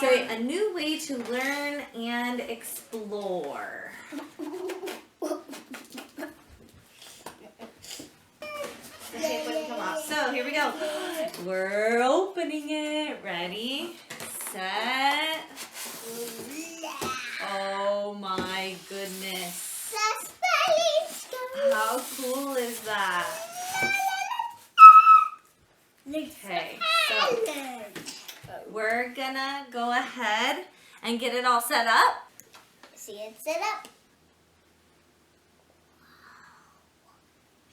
So a new way to learn and explore. The tape wouldn't come off. So here we go. We're opening it. Ready, set. Oh my goodness. How cool is that? Okay, so we're gonna go ahead and get it all set up. See it set up.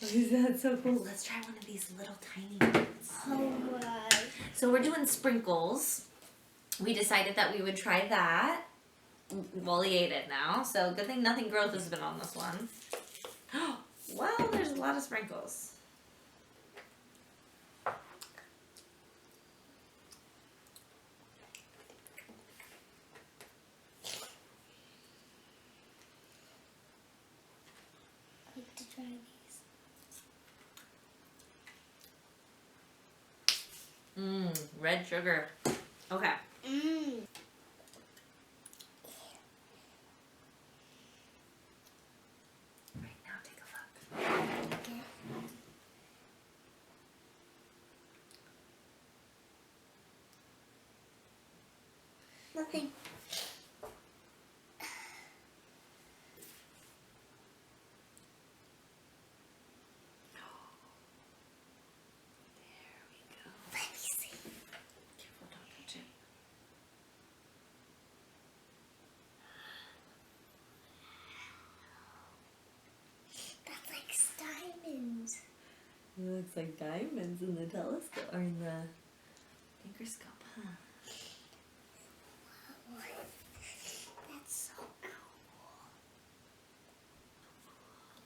Is that so cool? Let's try one of these little tiny ones. Oh my. So we're doing sprinkles. We decided that we would try that. Wally ate it now, so good thing nothing growth has been on this one. Wow, there's a lot of sprinkles. I like to try these. Red sugar. Okay. Right now, take a look. Okay. Nothing. There we go. Let me see. Careful, don't touch it. That's like diamonds. It looks like diamonds in the telescope or in the microscope, huh? That's so cool.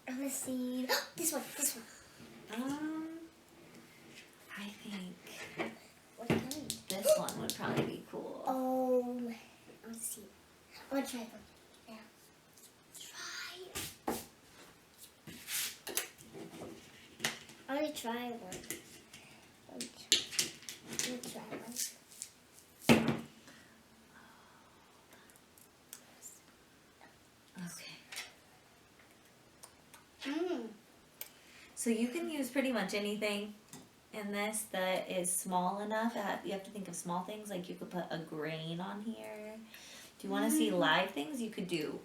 I'm gonna see this one. I think What kind? this one would probably be cool. Oh, I want to see. I want to try them. Yeah. Try. I want to try one. Let me try one. Okay. So you can use pretty much anything in this that is small enough. You have to think of small things, like you could put a grain on here. Do you want to see live things? You could do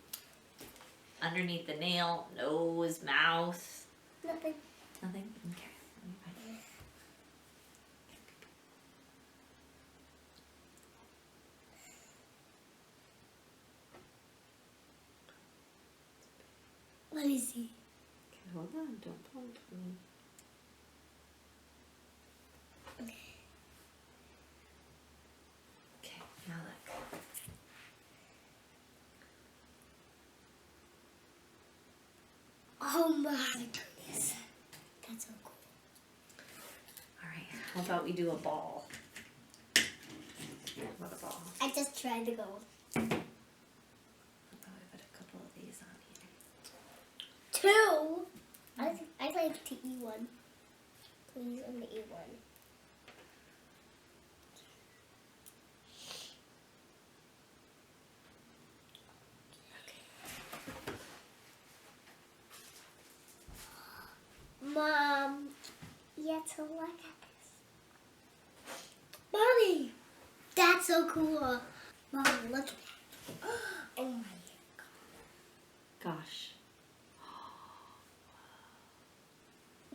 underneath the nail, nose, mouth. Nothing. Nothing? Okay. Let me find it. Let me see. Okay, hold on. Don't point at me. Okay, now look. Oh my goodness. That's so cool. Alright, how about we do a ball? How about a ball? I just tried the gold. How about we put a couple of these on here? Two. I'd like to eat one. Please, I'm gonna eat one. Mom, you have to look at this. Mommy, that's so cool. Mom, look at that. Oh my Gosh.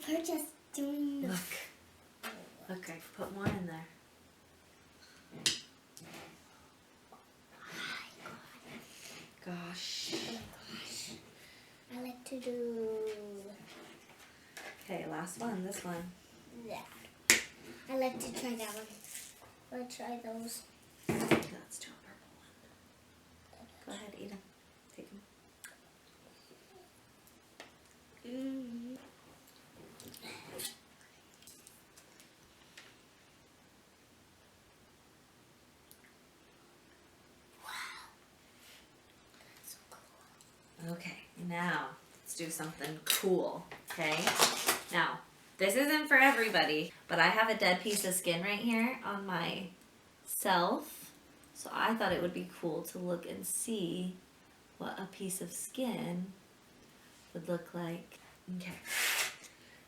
We're just doing the... Look. Look, I put more in there. Gosh. Oh my gosh. I like to do... Okay, last one, this one. that. I like to try that one. I want to try those. Let's do a purple one. Go ahead, eat them. Take them. Okay, now let's do something cool, okay? Now, this isn't for everybody, but I have a dead piece of skin right here on myself, So I thought it would be cool to look and see what a piece of skin would look like. Okay.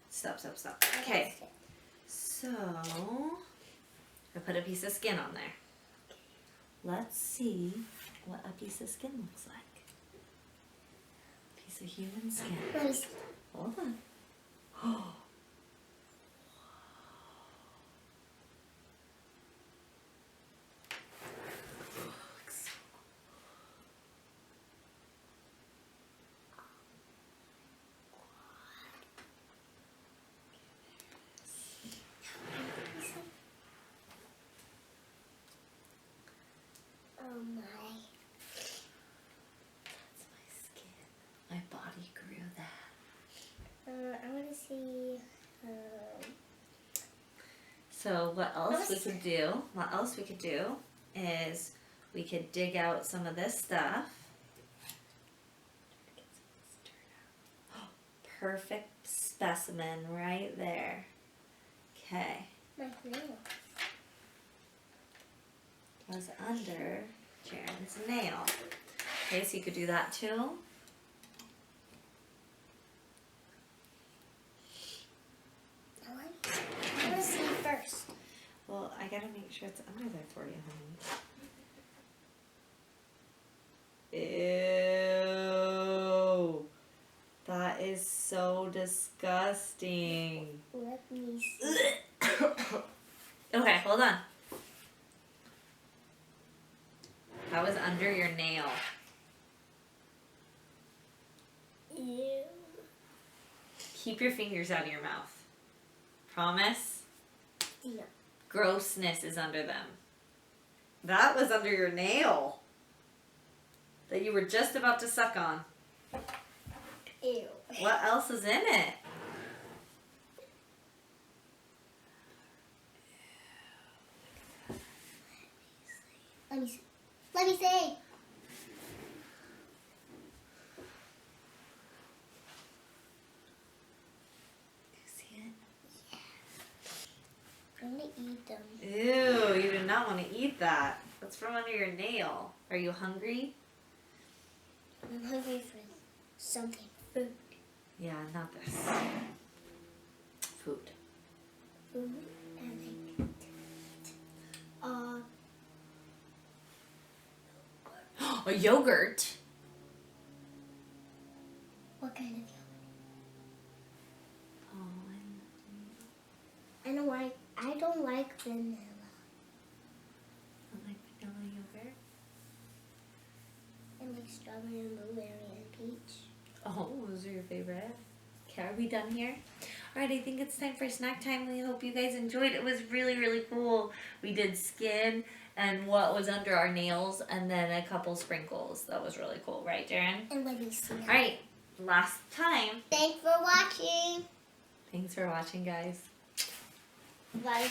Stop. Okay. So I put a piece of skin on there. Let's see what a piece of skin looks like. Piece of human skin. Hold on. Oh. Oh my. That's my skin. My body grew that. I want to see. So what else we could do? What else we could do is we could dig out some of this stuff. Perfect specimen right there. Okay. My nail. Was under Jaren's nail. Okay, so you could do that too. I want to see first. Well, I gotta make sure it's under there for you, honey. Ew. That is so disgusting. Let me see. Okay, hold on. That was under your nail. Ew. Keep your fingers out of your mouth. Promise? Yeah. Grossness is under them. That was under your nail. That you were just about to suck on. Ew. What else is in it? Let me see. Let me see. You see it? I'm gonna eat them. Ew, you do not want to eat that. That's from under your nail. Are you hungry? I'm hungry for something. Food. Yeah, not this. Food. Food. I like it. A yogurt? What kind of yogurt? Oh, I don't like vanilla. I like vanilla yogurt. I like strawberry and blueberry and peach. Oh, those are your favorite. Okay, are we done here? Alright, I think it's time for snack time. We hope you guys enjoyed. It was really, really cool. We did skin and what was under our nails and then a couple sprinkles. That was really cool, right, Jaren? And let me see. Alright, last time. Thanks for watching. Thanks for watching, guys. Bye.